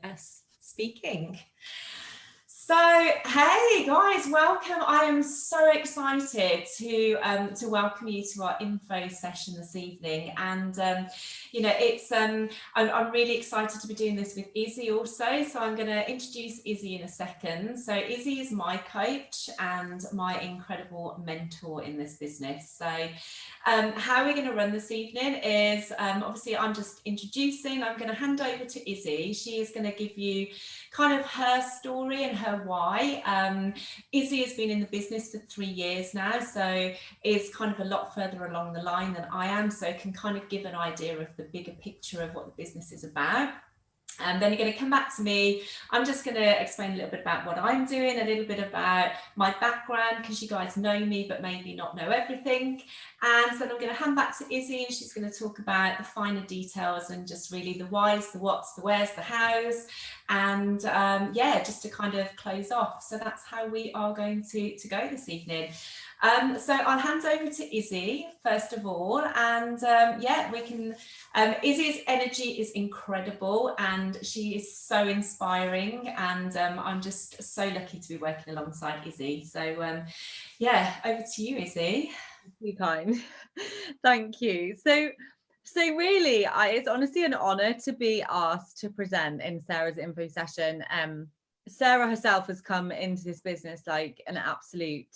us speaking. So, hey guys, welcome. I am so excited to welcome you to our info session this evening. And it's I'm really excited to be doing this with Izzy also. So I'm going to introduce Izzy in a second. So Izzy is my coach and my incredible mentor in this business. So how we're going to run this evening is obviously I'm just introducing. I'm going to hand over to Izzy. She is going to give you kind of her story and her why. Izzy has been in the business for 3 years now, so is kind of a lot further along the line than I am, so can kind of give an idea of the bigger picture of what the business is about. And then you're going to come back to me. I'm just going to explain a little bit about what I'm doing, a little bit about my background, because you guys know me, but maybe not know everything. And then I'm going to hand back to Izzy, and she's going to talk about the finer details and just really the whys, the whats, the wheres, the hows, and just to kind of close off. So that's how we are going to go this evening. So I'll hand over to Izzy first of all, and we can. Izzy's energy is incredible, and she is so inspiring, and I'm just so lucky to be working alongside Izzy. So over to you, Izzy. Be kind. Thank you. So really, it's honestly an honour to be asked to present in Sarah's info session. Sarah herself has come into this business like an absolute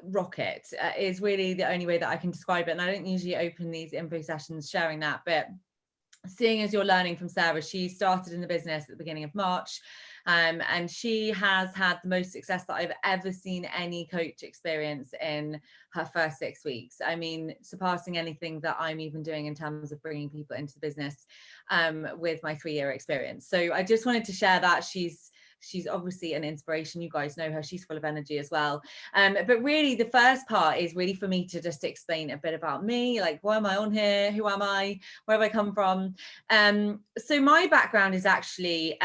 rocket, is really the only way that I can describe it. And I don't usually open these info sessions sharing that, but seeing as you're learning from Sarah, she started in the business at the beginning of March. And she has had the most success that I've ever seen any coach experience in her first 6 weeks. I mean, surpassing anything that I'm even doing in terms of bringing people into the business with my 3-year experience. So I just wanted to share that. She's obviously an inspiration. You guys know her. She's full of energy as well. But really, the first part is really for me to just explain a bit about me, like why am I on here? Who am I? Where have I come from? So my background is actually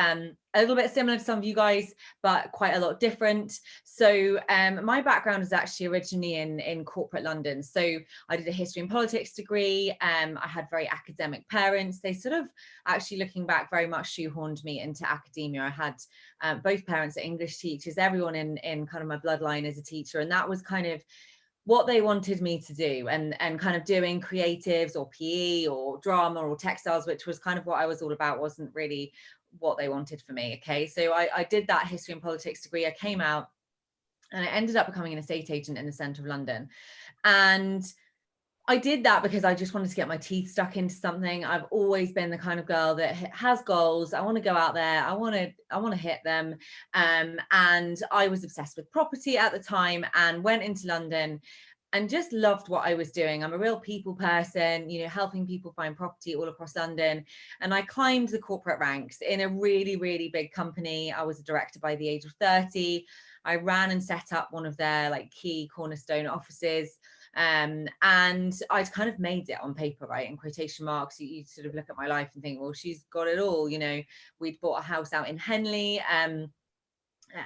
a little bit similar to some of you guys, but quite a lot different. So my background is actually originally in corporate London. So I did a history and politics degree. I had very academic parents. They sort of, actually looking back, very much shoehorned me into academia. I had both parents are English teachers. Everyone in kind of my bloodline is a teacher. And that was kind of what they wanted me to do, and kind of doing creatives or PE or drama or textiles, which was kind of what I was all about, wasn't really what they wanted for me. Okay, so I did that history and politics degree. I came out and I ended up becoming an estate agent in the centre of London. And I did that because I just wanted to get my teeth stuck into something. I've always been the kind of girl that has goals. I want to go out there. I want to hit them. And I was obsessed with property at the time and went into London and just loved what I was doing. I'm a real people person, helping people find property all across London. And I climbed the corporate ranks in a really, really big company. I was a director by the age of 30. I ran and set up one of their key cornerstone offices. And I'd kind of made it on paper, right? In quotation marks, you sort of look at my life and think, well, she's got it all. We'd bought a house out in Henley,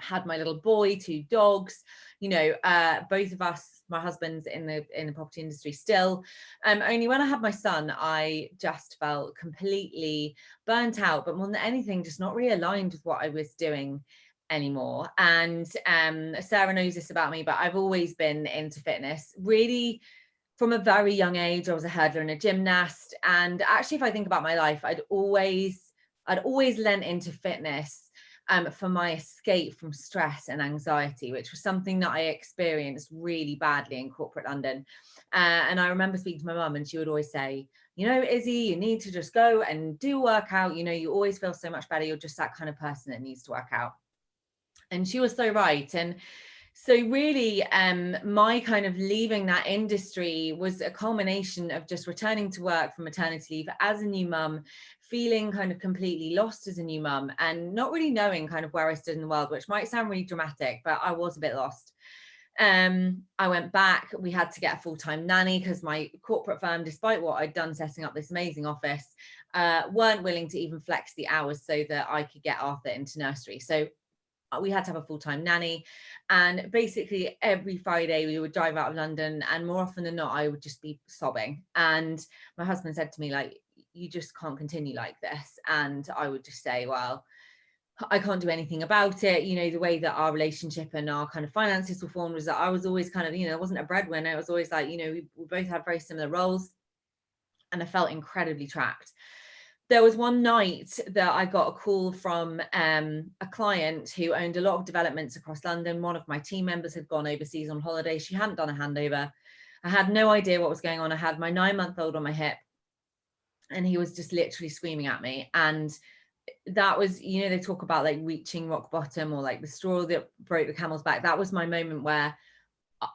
had my little boy, 2 dogs, both of us, my husband's in the property industry still. Only when I had my son, I just felt completely burnt out, but more than anything, just not really aligned with what I was doing anymore. And Sarah knows this about me, but I've always been into fitness. Really, from a very young age, I was a hurdler and a gymnast. And actually, if I think about my life, I'd always lent into fitness for my escape from stress and anxiety, which was something that I experienced really badly in corporate London. And I remember speaking to my mum, and she would always say, Izzy, you need to just go and do workout. You always feel so much better. You're just that kind of person that needs to work out. And she was so right. And so really, my kind of leaving that industry was a culmination of just returning to work from maternity leave as a new mum, feeling kind of completely lost as a new mum and not really knowing kind of where I stood in the world, which might sound really dramatic, but I was a bit lost. I went back. We had to get a full-time nanny because my corporate firm, despite what I'd done setting up this amazing office, weren't willing to even flex the hours so that I could get Arthur into nursery. So we had to have a full-time nanny, and basically every Friday we would drive out of London, and more often than not I would just be sobbing. And my husband said to me, you just can't continue like this. And I would just say, well, I can't do anything about it. You know, the way that our relationship and our kind of finances were formed was that I was always kind of, you know, I wasn't a breadwinner. It was always like, you know, we both had very similar roles, and I felt incredibly trapped. There was one night that I got a call from a client who owned a lot of developments across London. One of my team members had gone overseas on holiday. She hadn't done a handover. I had no idea what was going on. I had my 9-month-old on my hip, and he was just literally screaming at me. And that was, you know, they talk about like reaching rock bottom, or like the straw that broke the camel's back. That was my moment where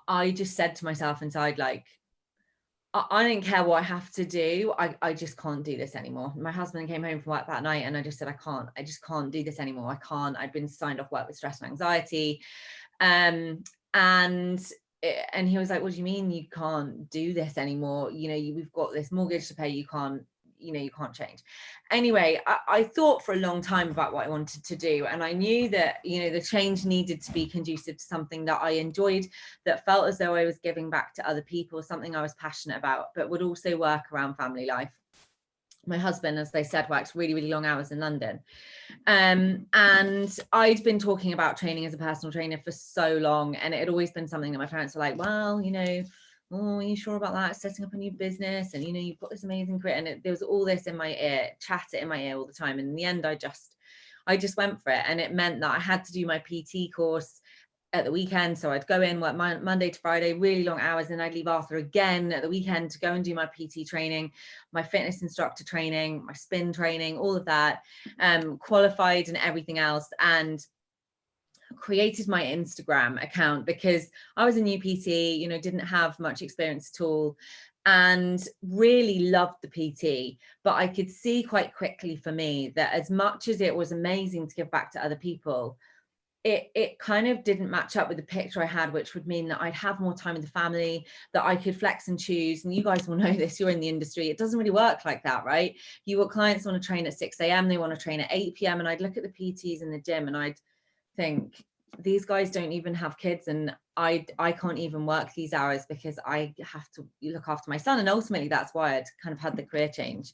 I just said to myself inside, like, I don't care what I have to do. I just can't do this anymore. My husband came home from work that night, and I just said, I just can't do this anymore. I can't. I'd been signed off work with stress and anxiety. And he was like, what do you mean you can't do this anymore? You know, we've got this mortgage to pay. You can't change. Anyway, I thought for a long time about what I wanted to do, and I knew that, you know, the change needed to be conducive to something that I enjoyed, that felt as though I was giving back to other people, something I was passionate about, but would also work around family life. My husband, as they said, works really, really long hours in London. And I'd been talking about training as a personal trainer for so long, and it had always been something that my parents were like, well, you know, oh, are you sure about that? Setting up a new business, and, you know, you've got this amazing career. And there was all this in my ear, chatter in my ear all the time. And in the end, I just went for it. And it meant that I had to do my PT course at the weekend. So I'd go in, work Monday to Friday, really long hours, and I'd leave after again at the weekend to go and do my PT training, my fitness instructor training, my spin training, all of that, qualified and everything else. And created my Instagram account because I was a new PT, you know, didn't have much experience at all, and really loved the PT. But I could see quite quickly for me that as much as it was amazing to give back to other people, it kind of didn't match up with the picture I had, which would mean that I'd have more time with the family, that I could flex and choose. And you guys will know this, you're in the industry. It doesn't really work like that, right? You got clients want to train at 6 a.m, they want to train at 8 p.m. And I'd look at the PTs in the gym and I'd think, these guys don't even have kids, and I can't even work these hours because I have to look after my son. And ultimately that's why I'd kind of had the career change.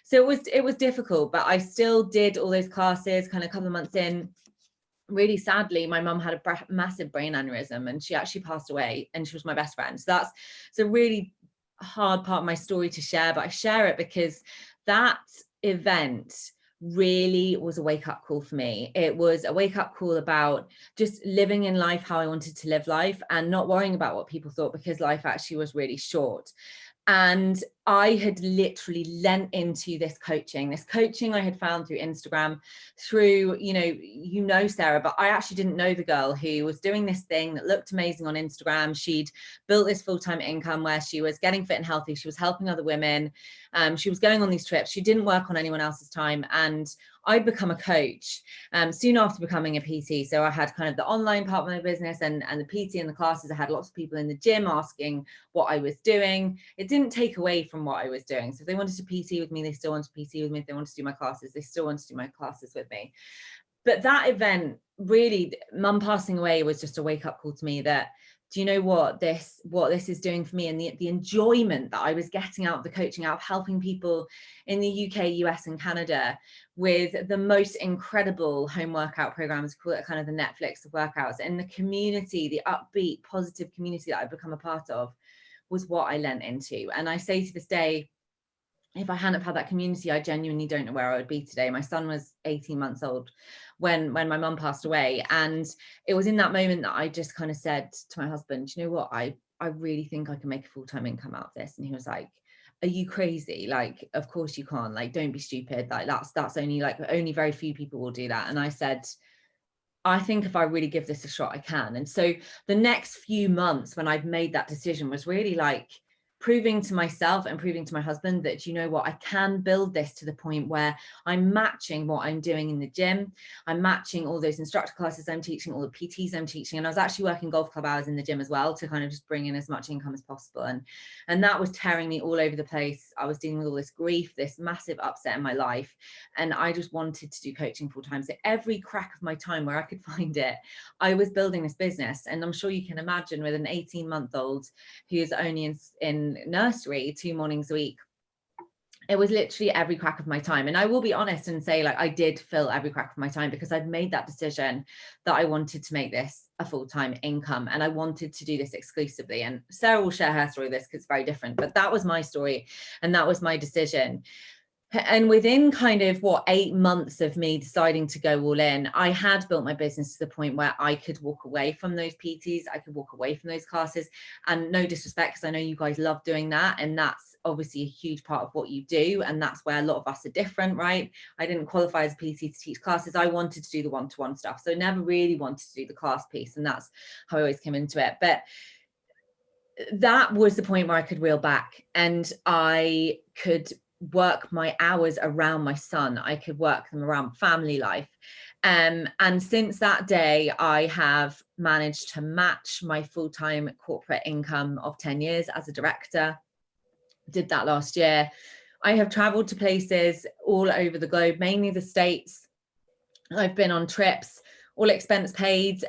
So it was difficult, but I still did all those classes. Kind of a couple of months in, really sadly, my mum had a massive brain aneurysm, and she actually passed away, and she was my best friend. So that's a really hard part of my story to share, but I share it because that event really was a wake-up call for me. It was a wake-up call about just living in life how I wanted to live life, and not worrying about what people thought, because life actually was really short. And I had literally lent into this coaching I had found through Instagram, through, you know, Sarah, but I actually didn't know the girl who was doing this thing that looked amazing on Instagram. She'd built this full-time income where she was getting fit and healthy. She was helping other women. She was going on these trips. She didn't work on anyone else's time. And I'd become a coach soon after becoming a PT. So I had kind of the online part of my business and the PT and the classes. I had lots of people in the gym asking what I was doing. It didn't take away from what I was doing. So if they wanted to PT with me, they still wanted to PT with me. If they wanted to do my classes, they still wanted to do my classes with me. But that event, really, mum passing away was just a wake-up call to me that, do you know what this is doing for me, and the enjoyment that I was getting out of the coaching, out of helping people in the UK, US and Canada with the most incredible home workout programs, call it kind of the Netflix of workouts, and the community, the upbeat, positive community that I've become a part of, was what I lent into. And I say to this day, if I hadn't had that community, I genuinely don't know where I would be today. My son was 18 months old when my mum passed away. And it was in that moment that I just kind of said to my husband, you know what, I really think I can make a full-time income out of this. And he was like, are you crazy? Like, of course you can't. Like, don't be stupid. Like, that's only very few people will do that. And I said, I think if I really give this a shot, I can. And so the next few months when I've made that decision was really like proving to myself and proving to my husband that, you know what, I can build this to the point where I'm matching what I'm doing in the gym. I'm matching all those instructor classes I'm teaching, all the PTs I'm teaching. And I was actually working golf club hours in the gym as well to kind of just bring in as much income as possible. And that was tearing me all over the place. I was dealing with all this grief, this massive upset in my life. And I just wanted to do coaching full time. So every crack of my time where I could find it, I was building this business. And I'm sure you can imagine with an 18-month-old who's only in nursery 2 mornings a week, it was literally every crack of my time. And I will be honest and say, like, I did fill every crack of my time because I'd made that decision that I wanted to make this a full-time income and I wanted to do this exclusively. And Sarah will share her story of this because it's very different, but that was my story and that was my decision. And within kind of 8 months of me deciding to go all in, I had built my business to the point where I could walk away from those PTs, I could walk away from those classes. And no disrespect, because I know you guys love doing that, and that's obviously a huge part of what you do, and that's where a lot of us are different, right? I didn't qualify as a PT to teach classes. I wanted to do the one-to-one stuff, so I never really wanted to do the class piece, and that's how I always came into it. But that was the point where I could reel back and I could work my hours around my son. I could work them around family life. And since that day, I have managed to match my full-time corporate income of 10 years as a director. Did that last year. I have traveled to places all over the globe, mainly the States. I've been on trips, all expense paid,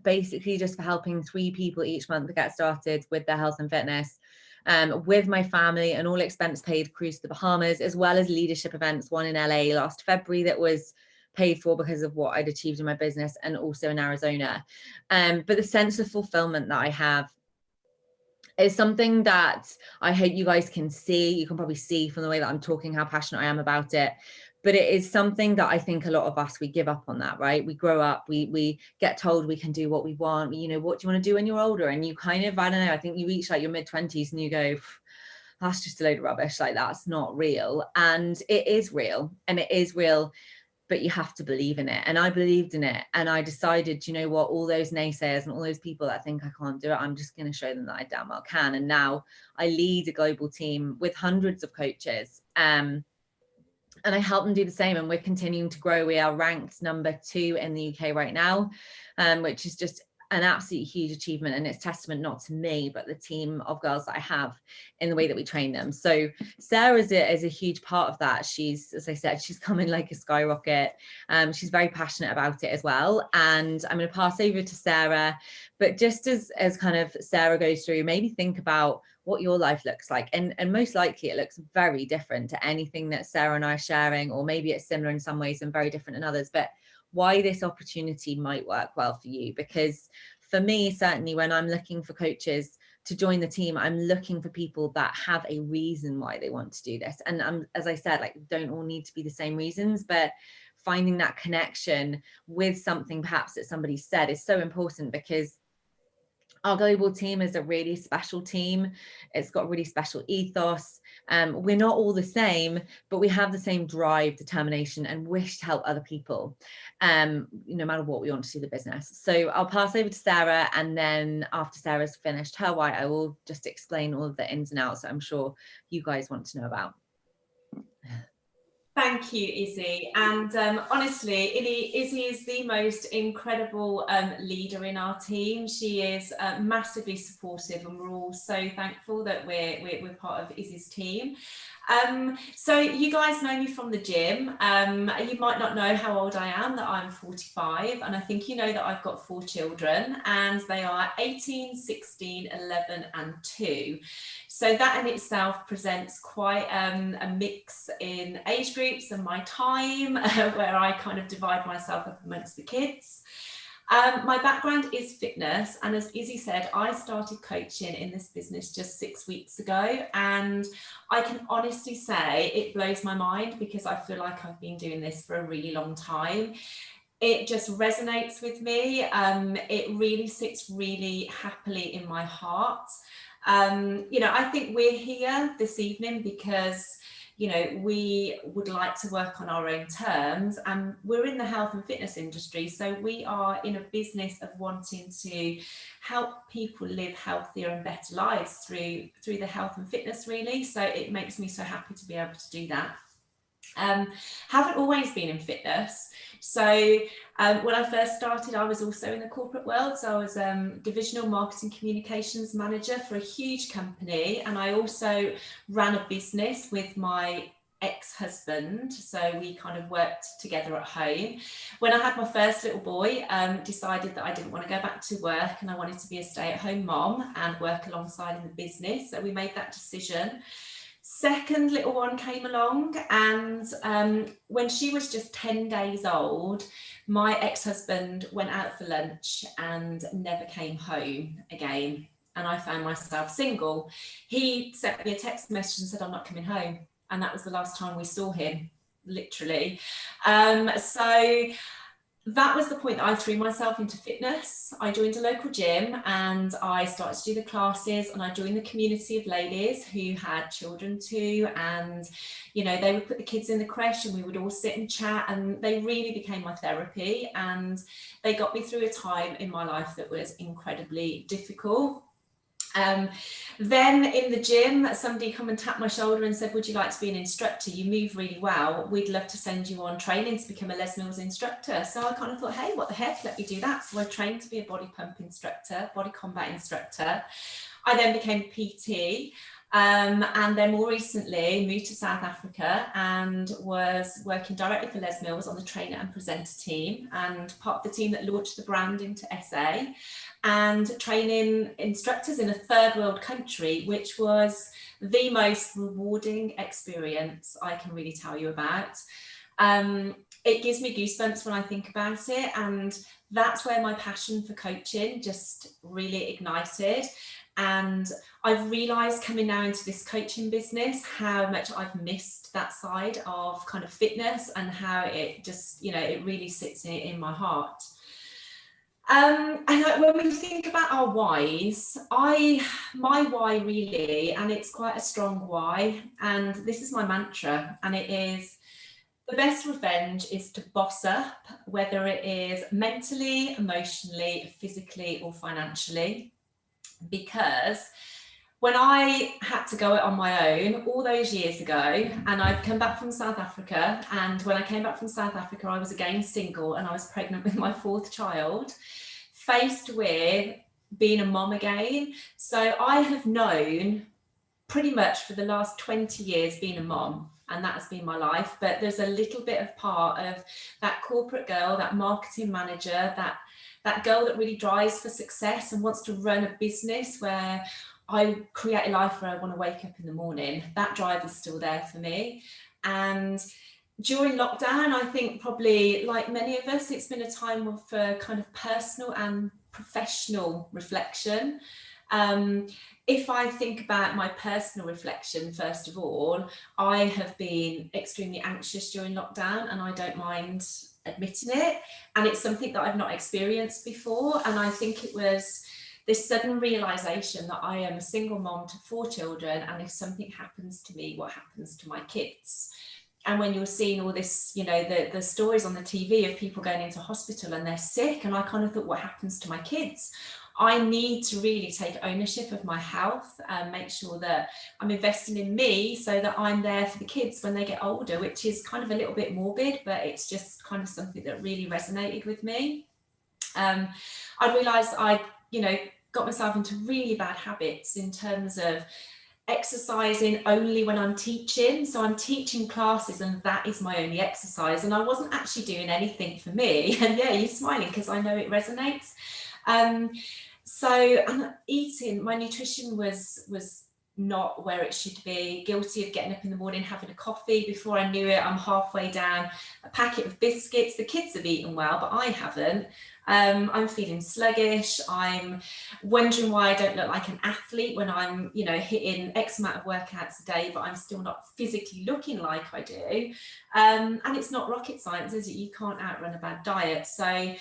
basically just for helping 3 people each month to get started with their health and fitness. With my family, an all expense paid cruise to the Bahamas, as well as leadership events, one in LA last February that was paid for because of what I'd achieved in my business, and also in Arizona. But the sense of fulfillment that I have is something that I hope you guys can see. You can probably see from the way that I'm talking how passionate I am about it. But it is something that I think a lot of us, we give up on that, right? We grow up, we get told we can do what we want. You know, what do you want to do when you're older? And you kind of, I don't know, I think you reach like your mid-20s and you go, that's just a load of rubbish. Like, that's not real. And it is real. And it is real, but you have to believe in it. And I believed in it. And I decided, you know what, all those naysayers and all those people that think I can't do it, I'm just going to show them that I damn well can. And now I lead a global team with hundreds of coaches. And I help them do the same, and we're continuing to grow. We are ranked number 2 in the UK right now, which is just an absolutely huge achievement, and it's testament not to me but the team of girls that I have in the way that we train them. So Sarah is a huge part of that. She's, as I said, she's coming like a skyrocket. She's very passionate about it as well, and I'm going to pass over to Sarah. But just as kind of Sarah goes through, maybe think about what your life looks like, and most likely it looks very different to anything that Sarah and I are sharing, or maybe it's similar in some ways and very different in others. But why this opportunity might work well for you, because for me, certainly when I'm looking for coaches to join the team, I'm looking for people that have a reason why they want to do this. And as I said, like, don't all need to be the same reasons, but finding that connection with something perhaps that somebody said is so important, because our global team is a really special team. It's got a really special ethos. We're not all the same, but we have the same drive, determination, and wish to help other people, no matter what we want to do the business. So I'll pass over to Sarah, and then after Sarah's finished her why, I will just explain all of the ins and outs that I'm sure you guys want to know about. Thank you, Izzy. And honestly, Izzy is the most incredible leader in our team. She is massively supportive, and we're all so thankful that we're part of Izzy's team. So you guys know me from the gym. You might not know how old I am, that I'm 45, and I think you know that I've got 4 children, and they are 18, 16, 11 and 2. So that in itself presents quite a mix in age groups and my time, where I kind of divide myself up amongst the kids. My background is fitness, and as Izzy said, I started coaching in this business just 6 weeks ago, and I can honestly say it blows my mind, because I feel like I've been doing this for a really long time. It just resonates with me. It really sits really happily in my heart. You know, I think we're here this evening because, you know, we would like to work on our own terms, and we're in the health and fitness industry, so we are in a business of wanting to help people live healthier and better lives through the health and fitness, really. So it makes me so happy to be able to do that. Haven't always been in fitness. So when I first started, I was also in the corporate world. So I was divisional marketing communications manager for a huge company, and I also ran a business with my ex-husband, so we kind of worked together at home. When I had my first little boy, decided that I didn't want to go back to work, and I wanted to be a stay-at-home mom and work alongside in the business. So we made that decision Second little one came along, and when she was just 10 days old, my ex-husband went out for lunch and never came home again. And I found myself single. He sent me a text message and said, I'm not coming home. And that was the last time we saw him, literally. So that was the point that I threw myself into fitness. I joined a local gym and I started to do the classes, and I joined the community of ladies who had children too. And, you know, they would put the kids in the creche and we would all sit and chat, and they really became my therapy, and they got me through a time in my life that was incredibly difficult. Then in the gym, somebody come and tapped my shoulder and said, would you like to be an instructor? You move really well. We'd love to send you on training to become a Les Mills instructor. So I kind of thought, hey, what the heck, let me do that. So I trained to be a body pump instructor, body combat instructor. I then became PT. And then more recently moved to South Africa and was working directly for Les Mills on the trainer and presenter team, and part of the team that launched the brand into SA, and training instructors in a third world country, which was the most rewarding experience I can really tell you about. It gives me goosebumps when I think about it, and that's where my passion for coaching just really ignited. And I've realised coming now into this coaching business how much I've missed that side of kind of fitness, and how it just, you know, it really sits in my heart. And when we think about our whys, my why really, and it's quite a strong why, and this is my mantra, and it is, the best revenge is to boss up, whether it is mentally, emotionally, physically, or financially. Because when I had to go it on my own all those years ago, and I've come back from South Africa, and when I came back from South Africa, I was again single and I was pregnant with my fourth child, faced with being a mom again. So I have known pretty much for the last 20 years being a mom, and that has been my life. But there's a little bit of part of that corporate girl, that marketing manager, that girl that really drives for success and wants to run a business where I create a life where I want to wake up in the morning. That drive is still there for me. And during lockdown, I think probably like many of us, it's been a time of kind of personal and professional reflection. If I think about my personal reflection, first of all, I have been extremely anxious during lockdown, and I don't mind admitting it. And it's something that I've not experienced before. And I think it was this sudden realization that I am a single mom to 4 children, and if something happens to me, what happens to my kids? And when you're seeing all this, you know, the stories on the TV of people going into hospital and they're sick, and I kind of thought, what happens to my kids? I need to really take ownership of my health and make sure that I'm investing in me so that I'm there for the kids when they get older, which is kind of a little bit morbid, but it's just kind of something that really resonated with me. I realised I, you know, got myself into really bad habits in terms of exercising only when I'm teaching. So I'm teaching classes and that is my only exercise, and I wasn't actually doing anything for me. And yeah, you're smiling because I know it resonates. So eating, my nutrition was not where it should be. Guilty of getting up in the morning, having a coffee. Before I knew it, I'm halfway down a packet of biscuits. The kids have eaten well, but I haven't. I'm feeling sluggish. I'm wondering why I don't look like an athlete when I'm, you know, hitting X amount of workouts a day, but I'm still not physically looking like I do. And it's not rocket science, is it? You can't outrun a bad diet. So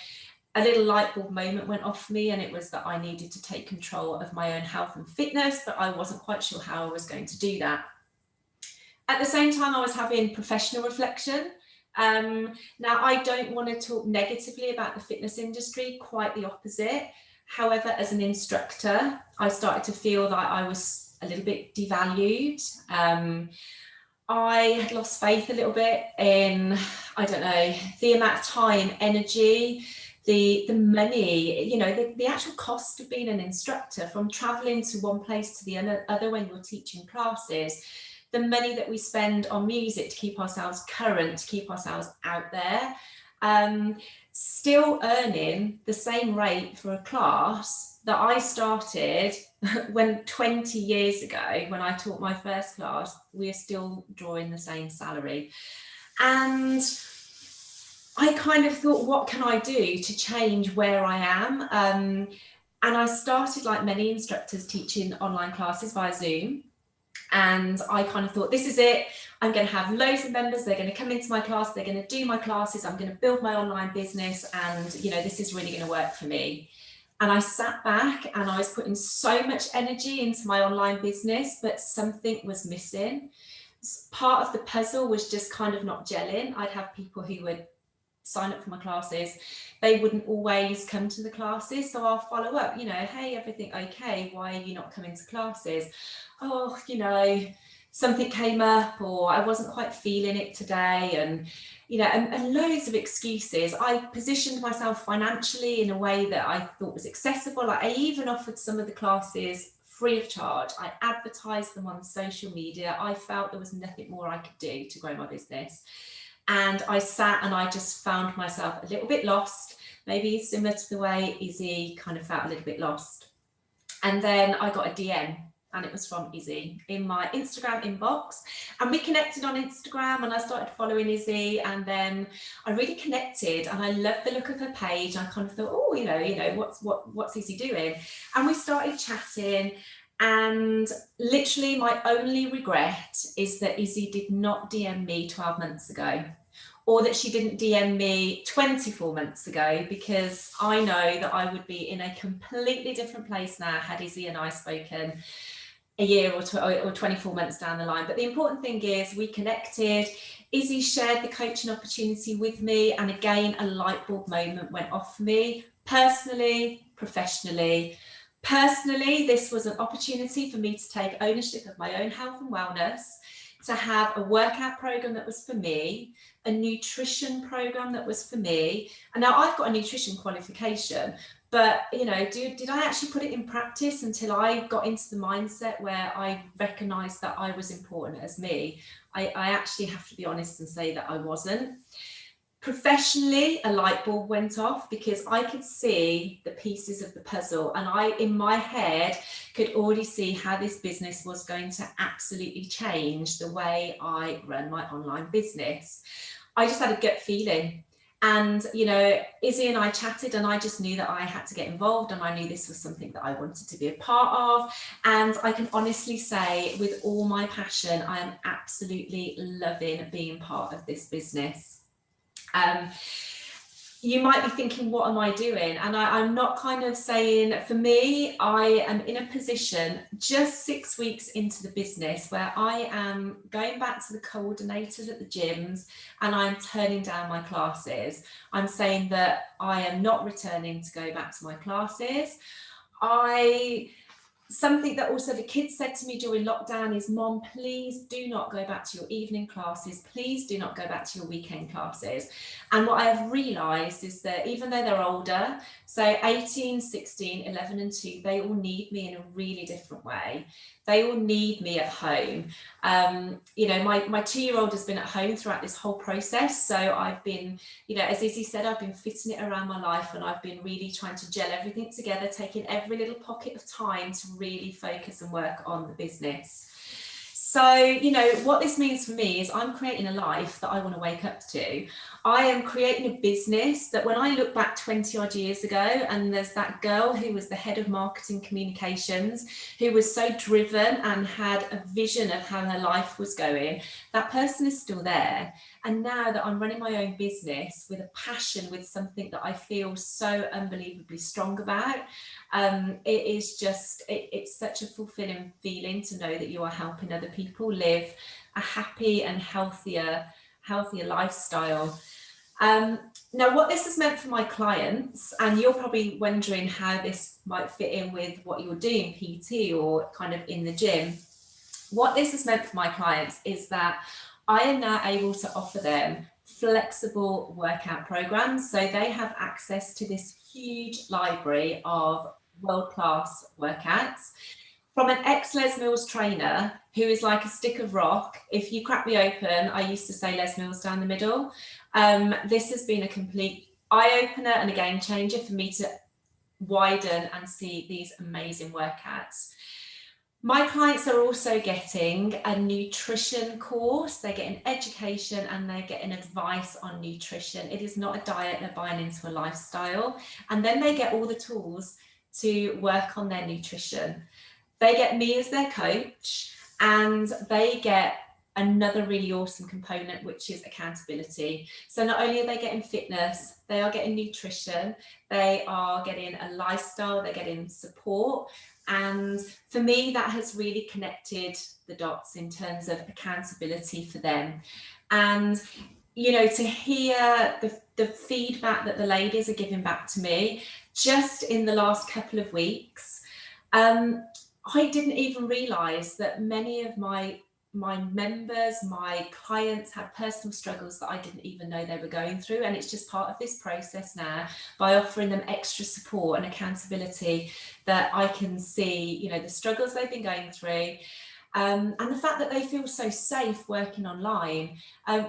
a little light bulb moment went off for me, and it was that I needed to take control of my own health and fitness, but I wasn't quite sure how I was going to do that. At the same time, I was having professional reflection. Now, I don't want to talk negatively about the fitness industry, quite the opposite. However, as an instructor, I started to feel that I was a little bit devalued. I had lost faith a little bit in, I don't know, the amount of time, energy, the money, you know, the actual cost of being an instructor, from traveling to one place to the other when you're teaching classes, the money that we spend on music to keep ourselves current, to keep ourselves out there. still earning the same rate for a class that I started when 20 years ago, when I taught my first class. We are still drawing the same salary. And I kind of thought, what can I do to change where I am? And I started, like many instructors, teaching online classes via Zoom. And I kind of thought, this is it. I'm going to have loads of members. They're going to come into my class. They're going to do my classes. I'm going to build my online business. And, you know, this is really going to work for me. And I sat back and I was putting so much energy into my online business, but something was missing. Part of the puzzle was just kind of not gelling. I'd have people who would sign up for my classes. They wouldn't always come to the classes. So I'll follow up, you know, hey, everything okay? Why are you not coming to classes? Oh, you know, something came up, or I wasn't quite feeling it today. And, you know, and loads of excuses. I positioned myself financially in a way that I thought was accessible. I even offered some of the classes free of charge. I advertised them on social media. I felt there was nothing more I could do to grow my business. And I sat and I just found myself a little bit lost, maybe similar to the way Izzy kind of felt a little bit lost. And then I got a DM, and it was from Izzy in my Instagram inbox. And we connected on Instagram, and I started following Izzy, and then I really connected, and I loved the look of her page. I kind of thought, oh, you know, what's Izzy doing? And we started chatting. And literally my only regret is that Izzy did not DM me 12 months ago, or that she didn't DM me 24 months ago, because I know that I would be in a completely different place now had Izzy and I spoken a year or 24 months down the line. But the important thing is we connected. Izzy shared the coaching opportunity with me, and again, a light bulb moment went off for me, personally, professionally. Personally, this was an opportunity for me to take ownership of my own health and wellness, to have a workout program that was for me, a nutrition program that was for me. And now I've got a nutrition qualification, but, you know, did I actually put it in practice until I got into the mindset where I recognized that I was important as me? I actually have to be honest and say that I wasn't. Professionally, a light bulb went off, because I could see the pieces of the puzzle, and I, in my head, could already see how this business was going to absolutely change the way I run my online business. I just had a gut feeling. And, you know, Izzy and I chatted, and I just knew that I had to get involved, and I knew this was something that I wanted to be a part of. And I can honestly say, with all my passion, I am absolutely loving being part of this business. You might be thinking, what am I doing? And I'm not kind of saying, for me, I am in a position just 6 weeks into the business where I am going back to the coordinators at the gyms, and I'm turning down my classes. I'm saying that I am not returning to go back to my classes. Something that also the kids said to me during lockdown is, Mom, please do not go back to your evening classes. Please do not go back to your weekend classes. And what I have realised is that even though they're older, so 18, 16, 11 and 2, they all need me in a really different way. They all need me at home. You know, my 2-year-old has been at home throughout this whole process. So I've been, you know, as Izzy said, I've been fitting it around my life, and I've been really trying to gel everything together, taking every little pocket of time to really focus and work on the business. So, you know, what this means for me is I'm creating a life that I want to wake up to. I am creating a business that, when I look back 20 odd years ago, and there's that girl who was the head of marketing communications, who was so driven and had a vision of how her life was going, that person is still there. And now that I'm running my own business with a passion, with something that I feel so unbelievably strong about, it is just, it's such a fulfilling feeling to know that you are helping other people live a happy and healthier lifestyle. Now, what this has meant for my clients, and you're probably wondering how this might fit in with what you're doing, PT or kind of in the gym. What this has meant for my clients is that I am now able to offer them flexible workout programs. So they have access to this huge library of world-class workouts from an ex-Les Mills trainer who is like a stick of rock. If you crack me open, I used to say Les Mills down the middle. This has been a complete eye-opener and a game changer for me to widen and see these amazing workouts. My clients are also getting a nutrition course. They're getting education and they're getting advice on nutrition. It is not a diet, they're buying into a lifestyle. And then they get all the tools to work on their nutrition. They get me as their coach, and they get another really awesome component, which is accountability. So not only are they getting fitness, they are getting nutrition, they are getting a lifestyle, they're getting support. And for me, that has really connected the dots in terms of accountability for them. And, you know, to hear the feedback that the ladies are giving back to me just in the last couple of weeks, I didn't even realise that many of my members, my clients had personal struggles that I didn't even know they were going through. And it's just part of this process now, by offering them extra support and accountability, that I can see, you know, the struggles they've been going through. And the fact that they feel so safe working online.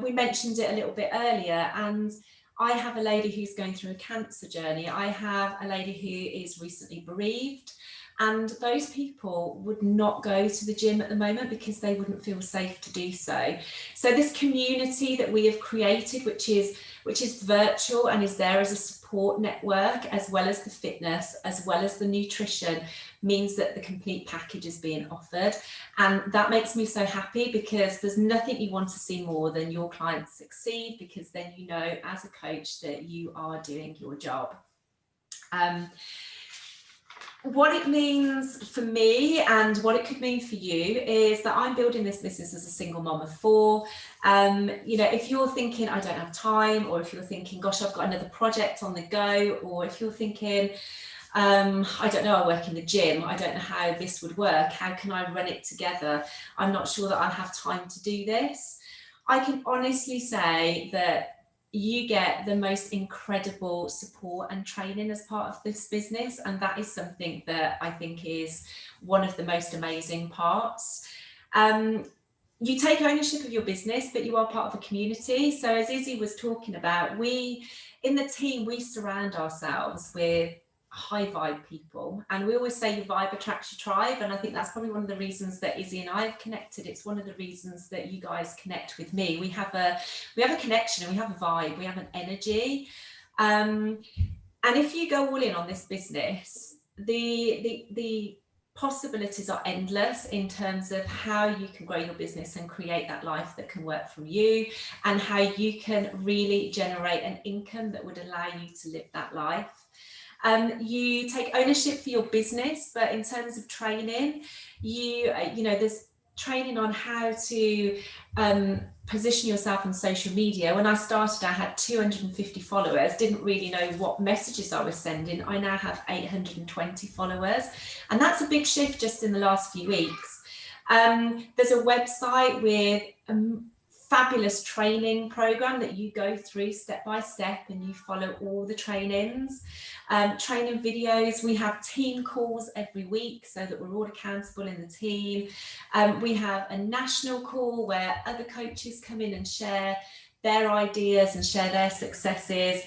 We mentioned it a little bit earlier, and I have a lady who's going through a cancer journey. I have a lady who is recently bereaved. And those people would not go to the gym at the moment because they wouldn't feel safe to do so. So this community that we have created, which is virtual and is there as a support network, as well as the fitness, as well as the nutrition, means that the complete package is being offered. And that makes me so happy, because there's nothing you want to see more than your clients succeed, because then you know as a coach that you are doing your job. What it means for me and what it could mean for you is that I'm building this business as a single mom of 4. You know, if you're thinking, I don't have time, or if you're thinking, gosh, I've got another project on the go, or if you're thinking, I don't know, I work in the gym, I don't know how this would work, how can I run it together? I'm not sure that I have time to do this. I can honestly say that you get the most incredible support and training as part of this business. And that is something that I think is one of the most amazing parts. You take ownership of your business, but you are part of a community. So as Izzy was talking about, we in the team, we surround ourselves with high vibe people, and we always say your vibe attracts your tribe, and I think that's probably one of the reasons that Izzy and I have connected. It's one of the reasons that you guys connect with me. We have a connection, and we have a vibe, we have an energy, and if you go all in on this business, the possibilities are endless in terms of how you can grow your business and create that life that can work for you, and how you can really generate an income that would allow you to live that life. You take ownership for your business, but in terms of training, you know, there's training on how to position yourself on social media. When I started, I had 250 followers, didn't really know what messages I was sending. I now have 820 followers, and that's a big shift just in the last few weeks. There's a website with fabulous training program that you go through step by step, and you follow all the trainings, training videos. We have team calls every week so that we're all accountable in the team. We have a national call where other coaches come in and share their ideas and share their successes.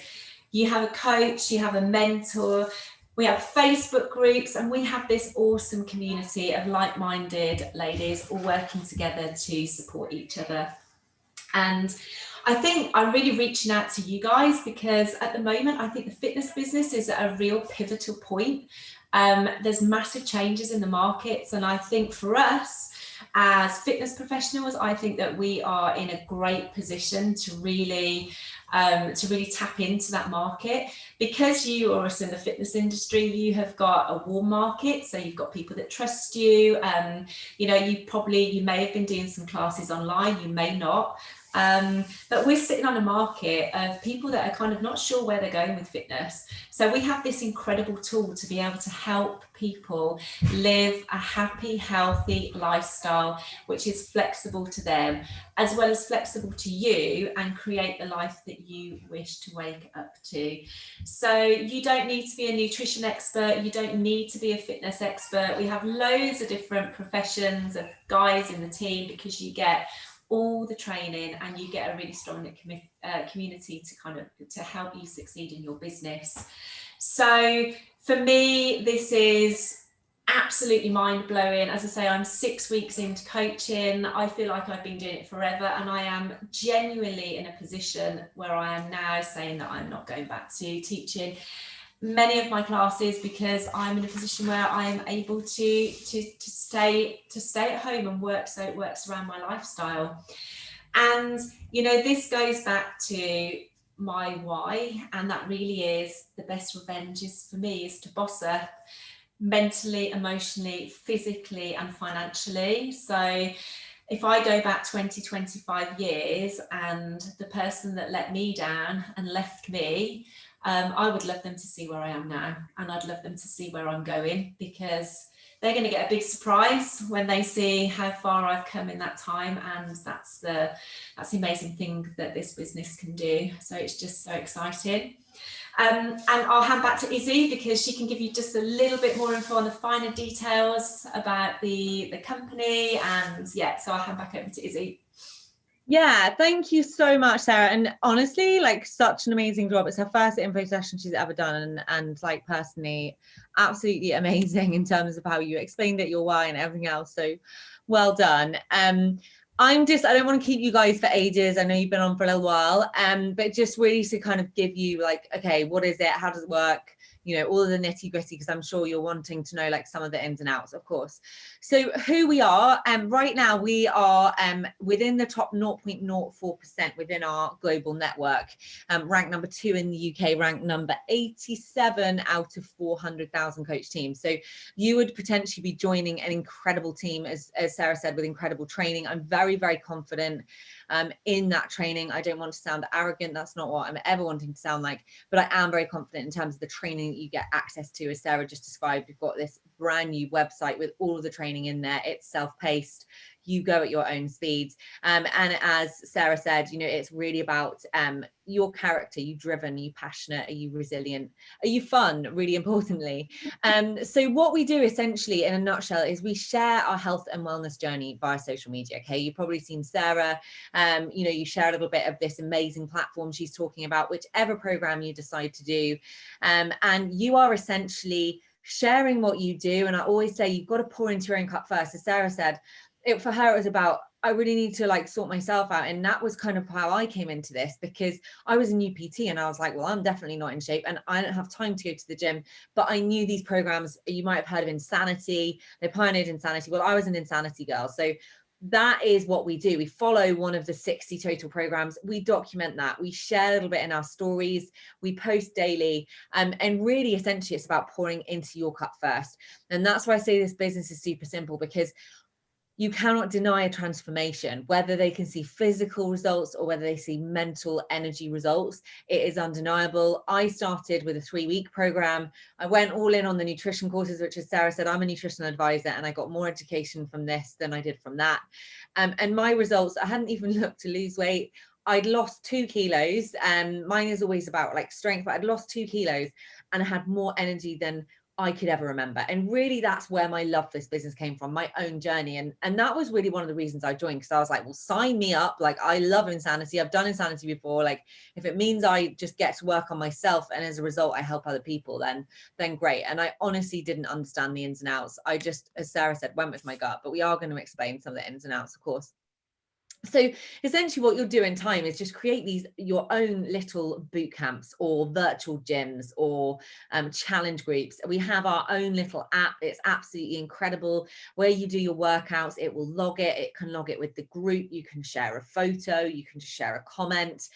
You have a coach, you have a mentor. We have Facebook groups, and we have this awesome community of like-minded ladies all working together to support each other. And I think I'm really reaching out to you guys, because at the moment, I think the fitness business is at a real pivotal point. There's massive changes in the markets. And I think for us as fitness professionals, I think that we are in a great position to really tap into that market. Because you are also in the fitness industry, you have got a warm market, so you've got people that trust you. You know, you may have been doing some classes online, you may not. But we're sitting on a market of people that are kind of not sure where they're going with fitness. So we have this incredible tool to be able to help people live a happy, healthy lifestyle, which is flexible to them, as well as flexible to you, and create the life that you wish to wake up to. So you don't need to be a nutrition expert. You don't need to be a fitness expert. We have loads of different professions of guys in the team, because you get all the training, and you get a really strong community to kind of to help you succeed in your business. So for me, this is absolutely mind-blowing. As I say, I'm 6 weeks into coaching. I feel like I've been doing it forever, and I am genuinely in a position where I am now saying that I'm not going back to teaching many of my classes, because I'm in a position where I'm able to stay at home and work, so it works around my lifestyle. And you know, this goes back to my why, and that really is the best revenge is for me is to boss her mentally, emotionally, physically, and financially. So if I go back 20, 25 years, and the person that let me down and left me, I would love them to see where I am now, and I'd love them to see where I'm going, because they're going to get a big surprise when they see how far I've come in that time. And that's the amazing thing that this business can do. So it's just so exciting. And I'll hand back to Izzy, because she can give you just a little bit more info on the finer details about the company. And yeah, so I'll hand back over to Izzy. Yeah, thank you so much, Sarah. And honestly, like, such an amazing job. It's her first info session she's ever done, and like, personally, absolutely amazing in terms of how you explained it, your why and everything else. So well done. I don't want to keep you guys for ages. I know you've been on for a little while, but just really to kind of give you like, okay, what is it? How does it work? You know, all of the nitty gritty, because I'm sure you're wanting to know like some of the ins and outs, of course. So who we are, right now we are within the top 0.04% within our global network, ranked number 2 in the UK, ranked number 87 out of 400,000 coach teams. So you would potentially be joining an incredible team, as Sarah said, with incredible training. I'm very, very confident in that training. I don't want to sound arrogant. That's not what I'm ever wanting to sound like, but I am very confident in terms of the training that you get access to. As Sarah just described, we've got this brand new website with all of the training in there. It's self-paced. You go at your own speeds. And as Sarah said, you know, it's really about your character. Are you driven? Are you passionate? Are you resilient? Are you fun? Really importantly. So what we do essentially in a nutshell is we share our health and wellness journey via social media. Okay, you've probably seen Sarah, you know, you share a little bit of this amazing platform she's talking about, whichever program you decide to do. And you are essentially sharing what you do. And I always say you've got to pour into your own cup first. As Sarah said, for her, it was about, I really need to like sort myself out. And that was kind of how I came into this, because I was a new PT and I was like, well, I'm definitely not in shape and I don't have time to go to the gym. But I knew these programs, you might have heard of Insanity. They pioneered Insanity. Well, I was an Insanity girl. So that is what we do. We follow one of the 60 total programs. We document that. We share a little bit in our stories. We post daily. And really, essentially, it's about pouring into your cup first. And that's why I say this business is super simple, because you cannot deny a transformation, whether they can see physical results or whether they see mental energy results. It is undeniable. I started with a 3-week program. I went all in on the nutrition courses, which, as Sarah said, I'm a nutritional advisor and I got more education from this than I did from that. And my results, I hadn't even looked to lose weight. I'd lost 2 kilos, and mine is always about like strength, but I'd lost 2 kilos and I had more energy than I could ever remember. And really, that's where my love for this business came from, my own journey. And that was really one of the reasons I joined, because I was like, well, sign me up. Like, I love Insanity. I've done Insanity before. Like, if it means I just get to work on myself and as a result, I help other people, then great. And I honestly didn't understand the ins and outs. I just, as Sarah said, went with my gut, but we are going to explain some of the ins and outs, of course. So essentially what you'll do in time is just create these your own little boot camps or virtual gyms or challenge groups. We have our own little app. It's absolutely incredible. Where you do your workouts, it will log it. It can log it with the group. You can share a photo. You can just share a comment.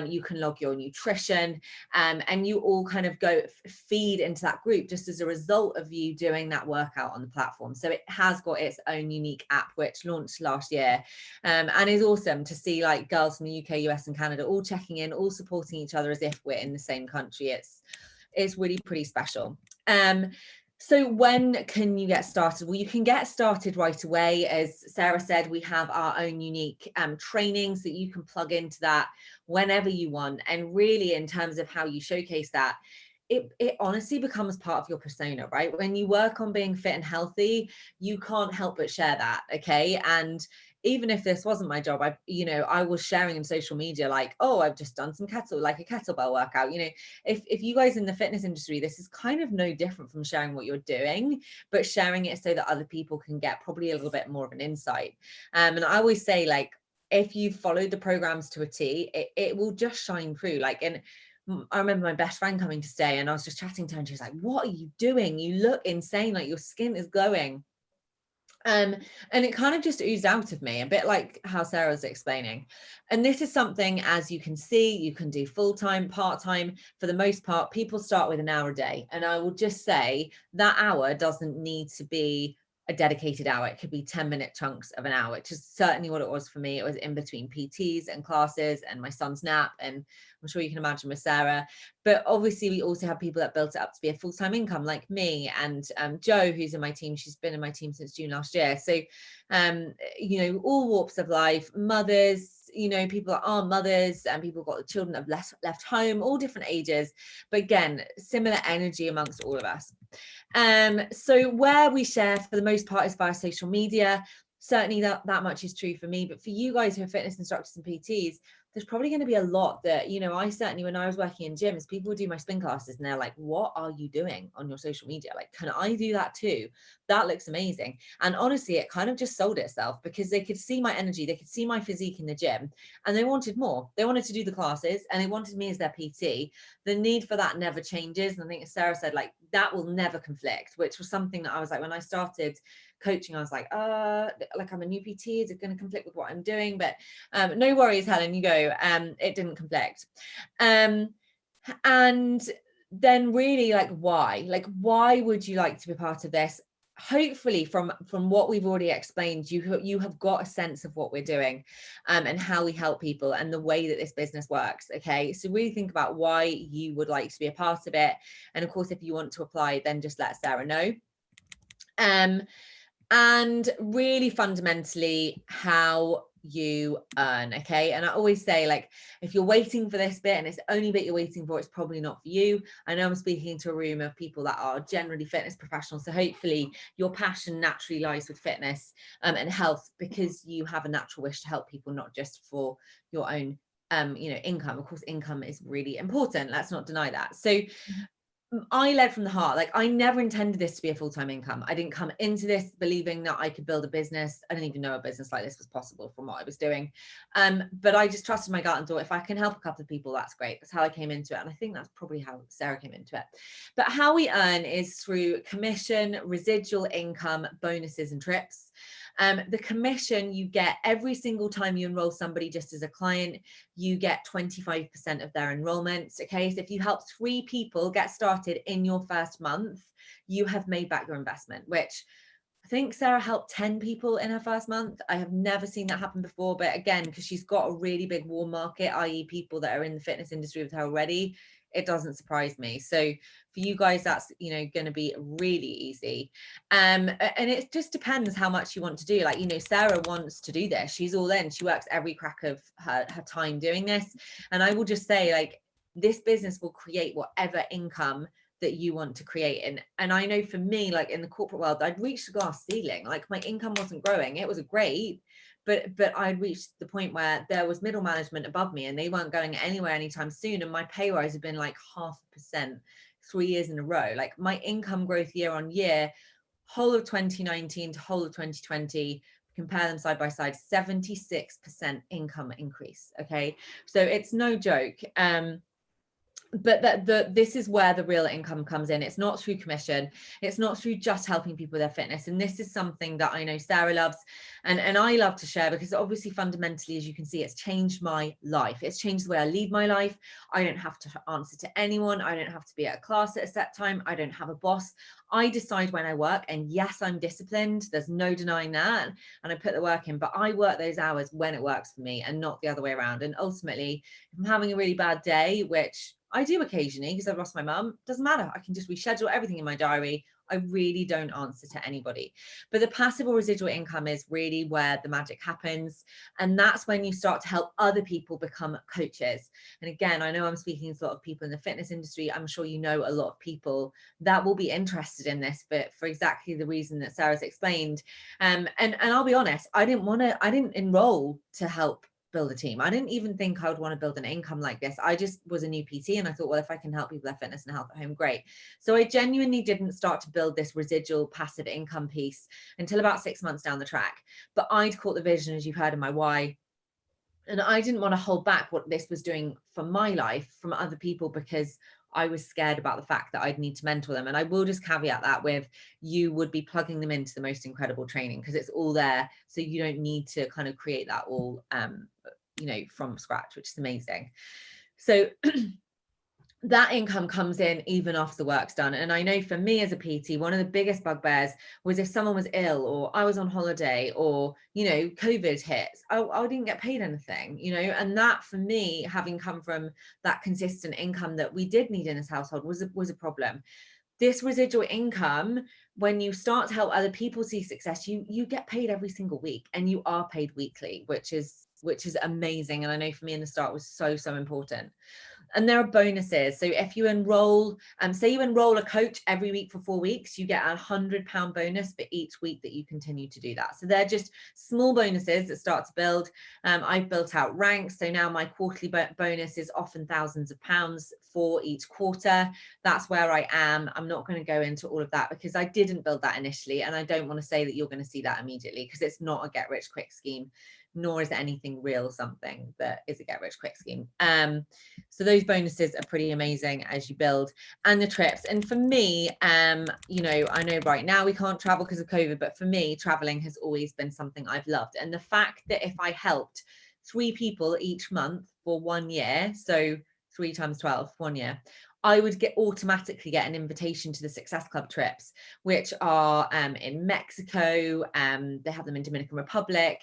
You can log your nutrition, and you all kind of go feed into that group just as a result of you doing that workout on the platform. So it has got its own unique app, which launched last year, and is awesome to see like girls from the UK, US and Canada all checking in, all supporting each other as if we're in the same country. It's really pretty special. So when can you get started? Well, you can get started right away. As Sarah said, we have our own unique trainings that you can plug into that whenever you want. And really, in terms of how you showcase that, it honestly becomes part of your persona, right? When you work on being fit and healthy, you can't help but share that, okay? And even if this wasn't my job, I was sharing in social media, like, oh, I've just done some a kettlebell workout. If you guys in the fitness industry, this is kind of no different from sharing what you're doing, but sharing it so that other people can get probably a little bit more of an insight. And I always say, like, if you followed the programs to a T, it will just shine through. Like, and I remember my best friend coming to stay, and I was just chatting to her, and she was like, what are you doing? You look insane. Like, your skin is glowing. And it kind of just oozed out of me, a bit like how Sarah was explaining. And this is something, as you can see, you can do full-time, part-time. For the most part, people start with an hour a day. And I will just say that hour doesn't need to be a dedicated hour. It could be 10-minute chunks of an hour, which is certainly what it was for me. It was in between PTs and classes and my son's nap. And I'm sure you can imagine with Sarah. But obviously, we also have people that built it up to be a full-time income, like me and Jo, who's in my team. She's been in my team since June last year. So, all walks of life, mothers, people that aren't mothers, and people got children that have left home, all different ages. But again, similar energy amongst all of us. So where we share for the most part is via social media. Certainly that much is true for me, but for you guys who are fitness instructors and PTs, there's probably going to be a lot that, I certainly, when I was working in gyms, people would do my spin classes and they're like, what are you doing on your social media? Like, can I do that too? That looks amazing. And honestly, it kind of just sold itself, because they could see my energy, they could see my physique in the gym, and they wanted more. They wanted to do the classes and they wanted me as their PT. The need for that never changes. And I think, as Sarah said, like, that will never conflict, which was something that I was like, when I started coaching, I was like, I'm a new PT, is it going to conflict with what I'm doing? But no worries, Helen, you go. It didn't conflict. And then really, like, why would you like to be part of this? Hopefully from what we've already explained, you have got a sense of what we're doing, and how we help people and the way that this business works. Okay, so really think about why you would like to be a part of it. And of course, if you want to apply, then just let Sarah know. And really fundamentally, how you earn. Okay, and I always say, like, if you're waiting for this bit and it's the only bit you're waiting for, it's probably not for you. I know I'm speaking to a room of people that are generally fitness professionals, so hopefully your passion naturally lies with fitness and health, because you have a natural wish to help people, not just for your own income. Of course, income is really important, let's not deny that. So I led from the heart. Like, I never intended this to be a full-time income. I didn't come into this believing that I could build a business. I didn't even know a business like this was possible from what I was doing. But I just trusted my gut and thought, if I can help a couple of people, that's great. That's how I came into it. And I think that's probably how Sarah came into it. But how we earn is through commission, residual income, bonuses, and trips. The commission you get every single time you enroll somebody just as a client, you get 25% of their enrollments. Okay, so if you help 3 people get started in your first month, you have made back your investment, which I think Sarah helped 10 people in her first month. I have never seen that happen before, but again, because she's got a really big warm market, i.e. people that are in the fitness industry with her already, it doesn't surprise me. So for you guys, that's going to be really easy. And it just depends how much you want to do. Like, Sarah wants to do this. She's all in. She works every crack of her time doing this. And I will just say, like, this business will create whatever income that you want to create. And I know for me, like, in the corporate world, I'd reached the glass ceiling. Like, my income wasn't growing. It was great, but I'd reached the point where there was middle management above me and they weren't going anywhere anytime soon. And my pay rise had been like 0.5% 3 years in a row. Like, my income growth year on year, whole of 2019 to whole of 2020, compare them side by side, 76% income increase. Okay, so it's no joke. But this is where the real income comes in. It's not through commission. It's not through just helping people with their fitness. And this is something that I know Sarah loves and I love to share, because obviously fundamentally, as you can see, it's changed my life. It's changed the way I lead my life. I don't have to answer to anyone. I don't have to be at a class at a set time. I don't have a boss. I decide when I work, and yes, I'm disciplined. There's no denying that. And I put the work in, but I work those hours when it works for me and not the other way around. And ultimately, if I'm having a really bad day, which I do occasionally because I've lost my mum. Doesn't matter. I can just reschedule everything in my diary. I really don't answer to anybody. But the passive or residual income is really where the magic happens. And that's when you start to help other people become coaches. And again, I know I'm speaking to a lot of people in the fitness industry. I'm sure you know a lot of people that will be interested in this, but for exactly the reason that Sarah's explained. And I'll be honest, I didn't enroll to help build a team. I didn't even think I would want to build an income like this. I just was a new PT and I thought, well, if I can help people with fitness and health at home, great. So I genuinely didn't start to build this residual passive income piece until about 6 months down the track. But I'd caught the vision, as you've heard in my why. And I didn't want to hold back what this was doing for my life from other people because I was scared about the fact that I'd need to mentor them. And I will just caveat that with, you would be plugging them into the most incredible training because it's all there. So you don't need to kind of create that all, from scratch, which is amazing. So that income comes in even after the work's done. And I know for me as a PT, one of the biggest bugbears was if someone was ill or I was on holiday or, COVID hits, I didn't get paid anything, and that for me, having come from that consistent income that we did need in this household was a problem. This residual income, when you start to help other people see success, you get paid every single week and you are paid weekly, which is amazing. And I know for me in the start was so important. And there are bonuses. So if you enroll, say you enroll a coach every week for 4 weeks, you get £100 bonus for each week that you continue to do that. So they're just small bonuses that start to build. I've built out ranks. So now my quarterly bonus is often thousands of pounds for each quarter. That's where I am. I'm not going to go into all of that because I didn't build that initially. And I don't want to say that you're going to see that immediately because it's not a get rich quick scheme, nor is it anything real something that is a get rich quick scheme. So those bonuses are pretty amazing as you build, and the trips. And for me, I know right now we can't travel because of COVID, but for me, traveling has always been something I've loved. And the fact that if I helped 3 people each month for 1 year, so 3 times 12, 1 year, I would automatically get an invitation to the Success Club trips, which are in Mexico. They have them in Dominican Republic.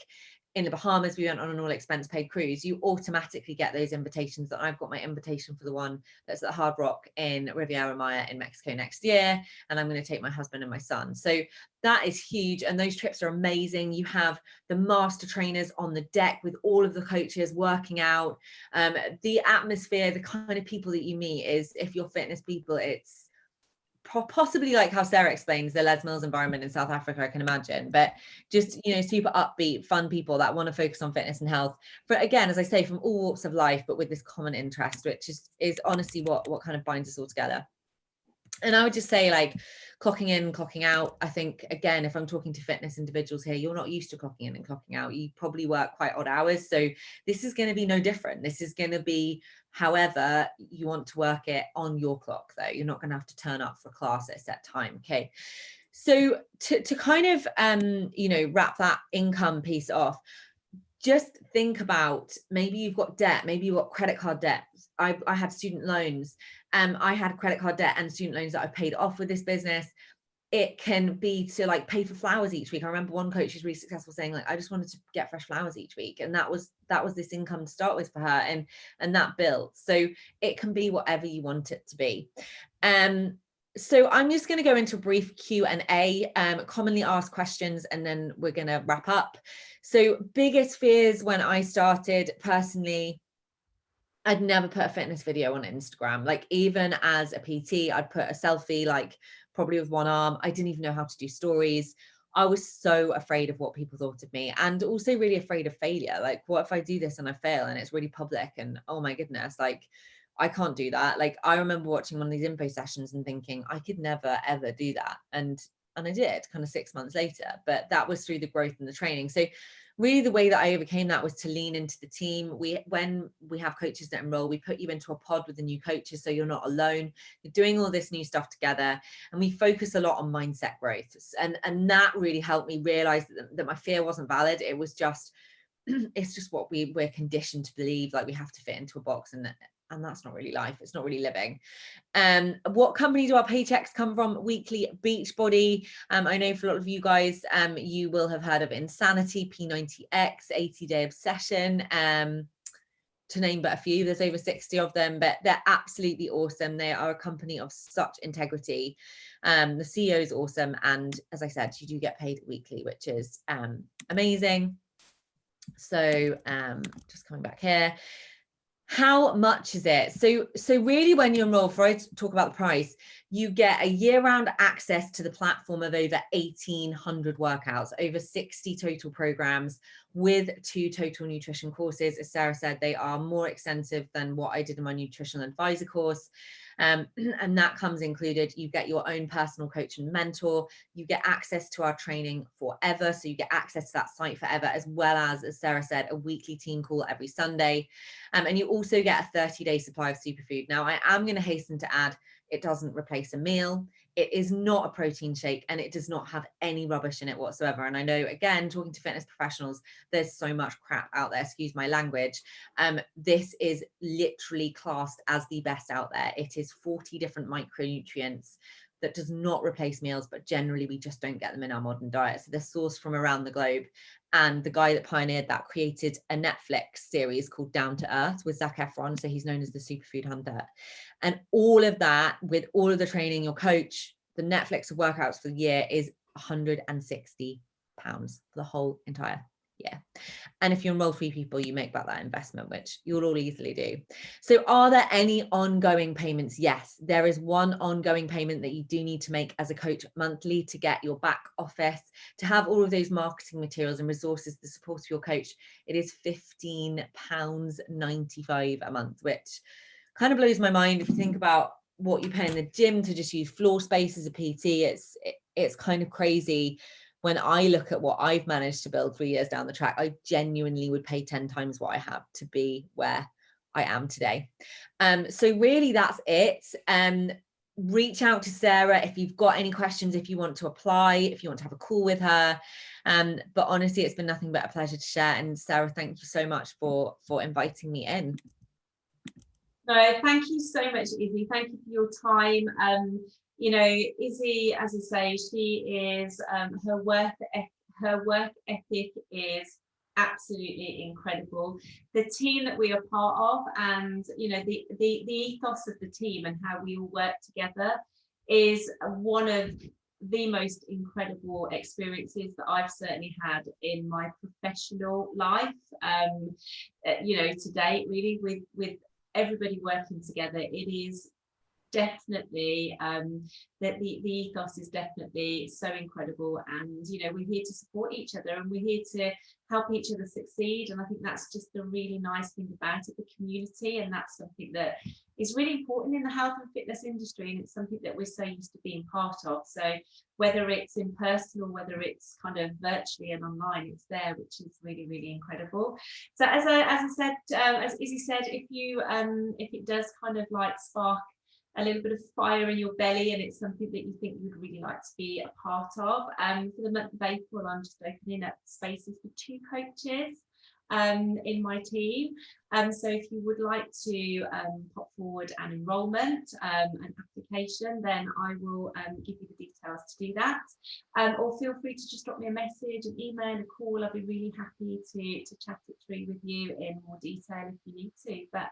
In the Bahamas, we went on an all expense paid cruise. You automatically get those invitations. That I've got my invitation for the one that's at the Hard Rock in Riviera Maya in Mexico next year. And I'm going to take my husband and my son. So that is huge. And those trips are amazing. You have the master trainers on the deck with all of the coaches working out. The atmosphere, the kind of people that you meet is, if you're fitness people, it's possibly like how Sarah explains the Les Mills environment in South Africa, I can imagine, but just, super upbeat, fun people that want to focus on fitness and health. But again, as I say, from all walks of life, but with this common interest, which is honestly what kind of binds us all together. And I would just say, like, clocking in, clocking out. I think, again, if I'm talking to fitness individuals here, you're not used to clocking in and clocking out. You probably work quite odd hours. So this is going to be no different. This is going to be however you want to work it on your clock, though. You're not going to have to turn up for class at a set time. Okay. So to kind of, wrap that income piece off, just think about, maybe you've got debt, maybe you've got credit card debt. I had student loans. I had credit card debt and student loans that I paid off with this business. It can be to like pay for flowers each week. I remember one coach who's really successful saying, like, I just wanted to get fresh flowers each week. And that was this income to start with for her. And that built. So it can be whatever you want it to be. So I'm just going to go into a brief Q&A, commonly asked questions, and then we're going to wrap up. So biggest fears when I started personally, I'd never put a fitness video on Instagram. Like, even as a PT, I'd put a selfie, like probably with one arm. I didn't even know how to do stories. I was so afraid of what people thought of me, and also really afraid of failure. Like, what if I do this and I fail and it's really public and, oh my goodness, like, I can't do that. Like, I remember watching one of these info sessions and thinking I could never, ever do that. And I did, kind of 6 months later, but that was through the growth and the training. So really the way that I overcame that was to lean into the team. When we have coaches that enroll, we put you into a pod with the new coaches, so you're not alone. You're doing all this new stuff together, and we focus a lot on mindset growth. And that really helped me realize that my fear wasn't valid. It was just, it's just what we're conditioned to believe, like we have to fit into a box, and that's not really life. It's not really living. What company do our paychecks come from? Weekly Beachbody. I know for a lot of you guys, you will have heard of Insanity, P90X, 80 Day Obsession. to name but a few. There's over 60 of them, but they're absolutely awesome. They are a company of such integrity. The CEO is awesome, and as I said, you do get paid weekly, which is amazing. So just coming back here, how much is it? So really, when you enroll, before I talk about the price, you get a year-round access to the platform of over 1,800 workouts, over 60 total programs with 2 total nutrition courses. As Sarah said, they are more extensive than what I did in my nutritional advisor course. And that comes included, you get your own personal coach and mentor, you get access to our training forever, so you get access to that site forever, as well as Sarah said, a weekly team call every Sunday. And you also get a 30-day supply of superfood. Now, I am going to hasten to add, it doesn't replace a meal. It is not a protein shake, and it does not have any rubbish in it whatsoever. And I know, again, talking to fitness professionals, there's so much crap out there, excuse my language. This is literally classed as the best out there. It is 40 different micronutrients that does not replace meals, but generally we just don't get them in our modern diet. So they're sourced from around the globe. And the guy that pioneered that created a Netflix series called Down to Earth with Zac Efron. So he's known as the superfood hunter. And all of that, with all of the training, your coach, the Netflix of workouts for the year is £160 for the whole entire year. And if you enroll 3 people, you make back that investment, which you'll all easily do. So are there any ongoing payments? Yes, there is one ongoing payment that you do need to make as a coach monthly to get your back office, to have all of those marketing materials and resources to support your coach. It is £15.95 a month, which kind of blows my mind if you think about what you pay in the gym to just use floor space as a PT. It's kind of crazy. When I look at what I've managed to build 3 years down the track, I genuinely would pay 10 times what I have to be where I am today. So really that's it. Reach out to Sarah if you've got any questions, if you want to apply, if you want to have a call with her. But honestly, it's been nothing but a pleasure to share. And Sarah, thank you so much for inviting me in. No, thank you so much, Izzy. Thank you for your time. You know, Izzy, as I say, she is her work ethic is absolutely incredible. The team that we are part of, and you know, the ethos of the team and how we all work together is one of the most incredible experiences that I've certainly had in my professional life. You know, to date, really, with everybody working together, it is definitely that the ethos is definitely so incredible. And you know, we're here to support each other, and we're here to help each other succeed. And I think that's just a really nice thing about it, the community. And that's something that is really important in the health and fitness industry, and it's something that we're so used to being part of. So whether it's in person or whether it's kind of virtually and online, it's there, which is really, really incredible. So as I said, as Izzy said, if it does kind of like spark a little bit of fire in your belly, and it's something that you think you would really like to be a part of, for the month of April, I'm just opening up spaces for 2 coaches in my team. So if you would like to pop forward an enrolment, an application, then I will give you the details to do that. Or feel free to just drop me a message, an email, a call. I'll be really happy to chat it through with you in more detail if you need to. But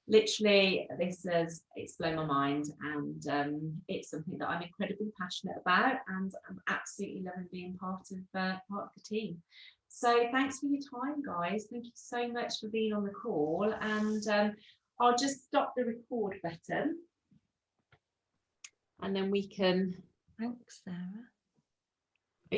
literally, it's blown my mind, and it's something that I'm incredibly passionate about, and I'm absolutely loving being part of the team. So thanks for your time, guys. Thank you so much for being on the call, and I'll just stop the record button, and then we can. Thanks, Sarah.